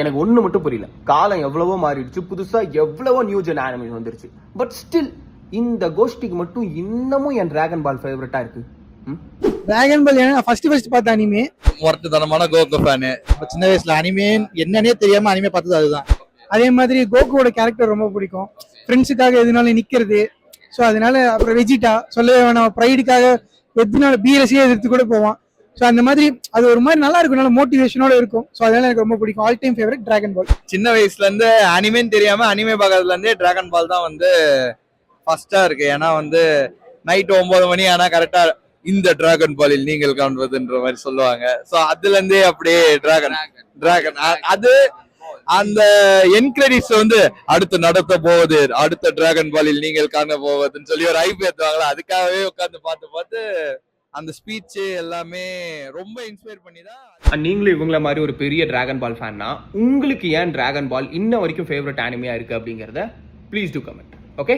எனக்கு ஒண்ணு மட்டும் புரியல, காலம் எவ்வளவோ மாறிடுச்சு, புதுசா எவ்வளவோ நியூ ஜென் ஆனிமே வந்துருச்சு, பட் ஸ்டில் இந்த கோஷ்டிக்கு மட்டும் இன்னமும் என் டிராகன் பால் ஃபேவரட்டா இருக்கு. டிராகன் பால் ஏன்னா ஃபர்ஸ்ட் பார்த்த அனிமே, முரட்டுத்தனமான கோகு ஃபேனு. சின்ன வயசுல அனிமே என்னன்னே தெரியாம அனிமே பார்த்தது அதுதான். அதே மாதிரி கோகுவோட கேரக்டர் ரொம்ப பிடிக்கும், ஃப்ரெண்ட்ஸுக்காக எதுனாலும் நிக்கிறது. ஸோ அதனால அப்புறம் வெஜிட்டா சொல்லவே வேணாம், ப்ரைடுக்காக எதுனால பீரஸியே எதிர்த்து கூட போவான். ஸோ அந்த மாதிரி அது ஒரு மாதிரி நல்லா இருக்கும், நல்ல மோட்டிவேஷனோட இருக்கும். ஸோ அதனால எனக்கு ரொம்ப பிடிக்கும். ஆல் டைம் ஃபேவரட் டிராகன் பால். சின்ன வயசுல இருந்து அனிமேன்னு தெரியாம அனிமே பார்க்கறதுல இருந்தே டிராகன் பால் தான் வந்து ஃபர்ஸ்டா இருக்கு. ஏன்னா வந்து நைட் 9 மணி ஆனா கரெக்டா இந்த டிராகன் பாலில் நீங்கள் காண்பதுன்ற மாதிரி சொல்லுவாங்க. ஸோ அதுல இருந்தே அப்படியே டிராகன் அது அந்த என்கிரெடிட்ஸ் வந்து அடுத்து நடத்த போவது, அடுத்த டிராகன் பாலில் நீங்கள் காண போவதுன்னு சொல்லி ஒரு ஐப் ஏத்துவாங்களா, அதுக்காகவே உட்காந்து பார்த்து அந்த ஸ்பீச் எல்லாமே ரொம்ப இன்ஸ்பயர் பண்ணி தான். நீங்களும் இவங்கள மாதிரி ஒரு பெரிய டிராகன் பால் ஃபேன்னா உங்களுக்கு ஏன் டிராகன் பால் இன்ன வரைக்கும் ஃபேவரட் ஆனிமையா இருக்கு அப்படிங்கறத ப்ளீஸ் டூ கமெண்ட். ஓகே.